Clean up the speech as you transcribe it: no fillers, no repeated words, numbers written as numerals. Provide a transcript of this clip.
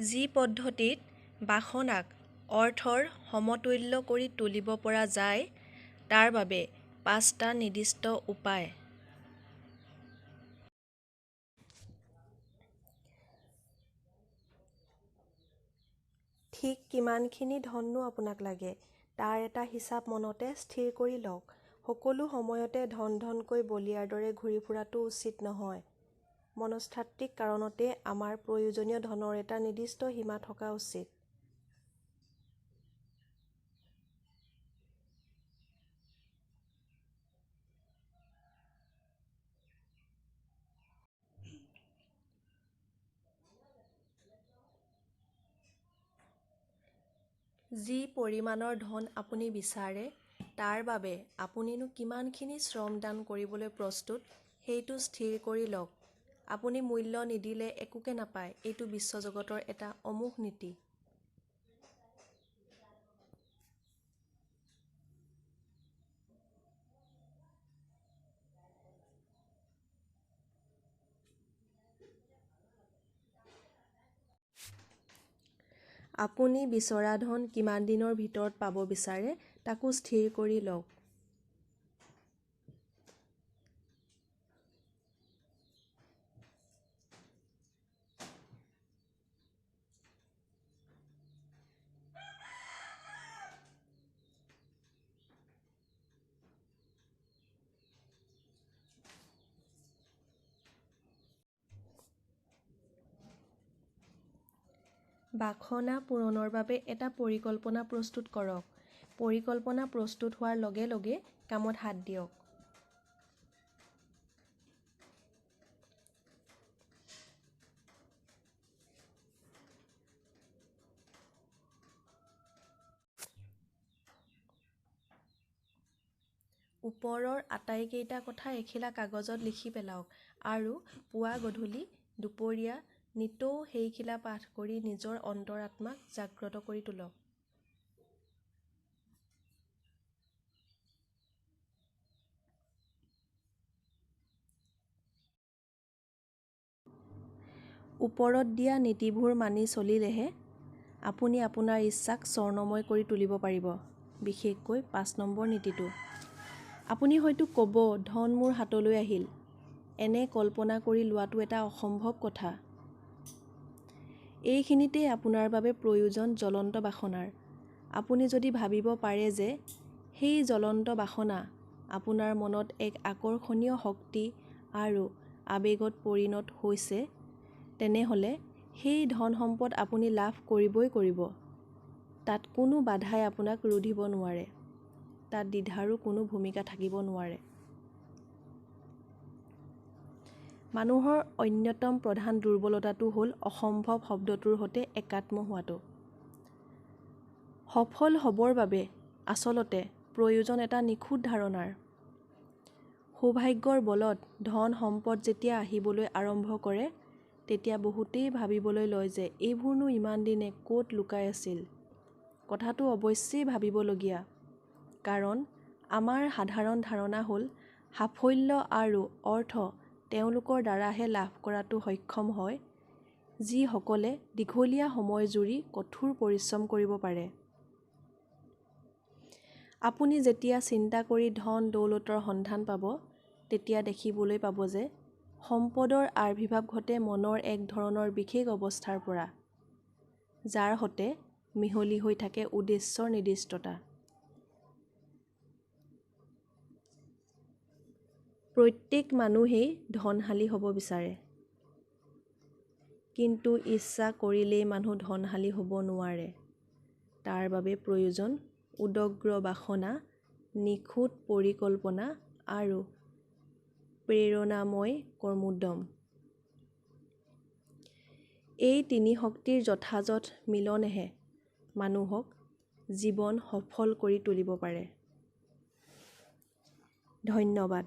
যি পদ্ধতিত বাসনাক অৰ্থৰ সমতুল্য কৰি তুলিব পৰা যায় তাৰ বাবে 5টা নিৰ্দিষ্ট উপায়। ঠিক কিমানখিনি ধননো আপোনাক লাগে তাৰ এটা হিচাপ মনতে স্থিৰ কৰি লওক। সকলো সময়তে ধনকৈ বলিয়াৰ দৰে ঘূৰি ফুৰাটো উচিত নহয়। মনস্তাত্ত্বিক কাৰণতে আমাৰ প্ৰয়োজনীয় ধনৰ এটা নিৰ্দিষ্ট সীমা থকা উচিত। যি পৰিমাণৰ ধন আপুনি বিচাৰে তাৰ বাবে আপুনিনো কিমানখিনি শ্ৰম দান কৰিবলৈ প্ৰস্তুত সেইটো স্থিৰ কৰি লওক। আপুনি মূল্য নিদিলে একোকে নাপায়, এইটো বিশ্বজগতৰ এটা অমোঘ নীতি। আপুনি বিচৰা ধন কিমান দিনৰ ভিতৰত পাব বিচাৰে তাকো স্থিৰ কৰি লওক। বাসনা পূৰণৰ বাবে এটা পৰিকল্পনা প্ৰস্তুত কৰক। পৰিকল্পনা প্ৰস্তুত হোৱাৰ লগে লগে কামত হাত দিয়ক। ওপৰৰ আটাইকেইটা কথা এখিলা কাগজত লিখি পেলাওক আৰু পুৱা গধূলি দুপৰীয়া নিতৌ সেইখিলা পাঠ কৰি নিজৰ অন্তৰাত্মাক জাগ্ৰত কৰি তোলক। ওপৰত দিয়া নীতিবোৰ মানি চলিলেহে আপুনি আপোনাৰ ইচ্ছাক স্বৰ্ণময় কৰি তুলিব পাৰিব। বিশেষকৈ 5 নম্বৰ নীতিটো। আপুনি হয়তো ক'ব, ধন মোৰ হাতলৈ আহিল। এনে কল্পনা কৰি লোৱাটো এটা অসম্ভৱ কথা। এইখিনিতেই আপোনাৰ বাবে প্ৰয়োজন জ্বলন্ত বাসনাৰ। আপুনি যদি ভাবিব পাৰে যে সেই জ্বলন্ত বাসনা আপোনাৰ মনত এক আকৰ্ষণীয় শক্তি আৰু আৱেগত পৰিণত হৈছে, তেনেহ'লে সেই ধন সম্পদ আপুনি লাভ কৰিবই কৰিব। তাত কোনো বাধাই আপোনাক ৰুধিব নোৱাৰে। তাত দ্বিধাৰো কোনো ভূমিকা থাকিব নোৱাৰে। মানুহৰ অন্যতম প্ৰধান দুৰ্বলতাটো হ'ল অসম্ভৱ শব্দটোৰ সৈতে একাত্ম হোৱাটো। সফল হ'বৰ বাবে আচলতে প্ৰয়োজন এটা নিখুঁত ধাৰণাৰ। সৌভাগ্যৰ বলত ধন সম্পদ যেতিয়া আহিবলৈ আৰম্ভ কৰে তেতিয়া বহুতেই ভাবিবলৈ লয় যে এইবোৰনো ইমান দিনে ক'ত লুকাই আছিল। কথাটো অৱশ্যেই ভাবিবলগীয়া, কাৰণ আমাৰ সাধাৰণ ধাৰণা হ'ল সাফল্য আৰু অৰ্থ তেওঁলোকৰ দ্বাৰাহে লাভ কৰাটো সক্ষম হয় যিসকলে দীঘলীয়া সময় জুৰি কঠোৰ পৰিশ্ৰম কৰিব পাৰে। আপুনি যেতিয়া চিন্তা কৰি ধন দৌলতৰ সন্ধান পাব তেতিয়া দেখিবলৈ পাব যে সম্পদৰ আবিৰ্ভাৱ ঘটে মনৰ এক ধৰণৰ বিশেষ অৱস্থাৰ পৰা, যাৰ সতে মিহলি হৈ থাকে উদ্দেশ্যৰ নিৰ্দিষ্টতা। প্ৰত্যেক মানুহেই ধনশালী হ'ব বিচাৰে, কিন্তু ইচ্ছা কৰিলেই মানুহ ধনশালী হ'ব নোৱাৰে। তাৰ বাবে প্ৰয়োজন উদগ্ৰ বাসনা, নিখুঁত পৰিকল্পনা আৰু প্ৰেৰণাময় কৰ্মোদ্যম। এই 3 শক্তিৰ যথাযথ মিলনেহে মানুহক জীৱন সফল কৰি তুলিব পাৰে। ধন্যবাদ।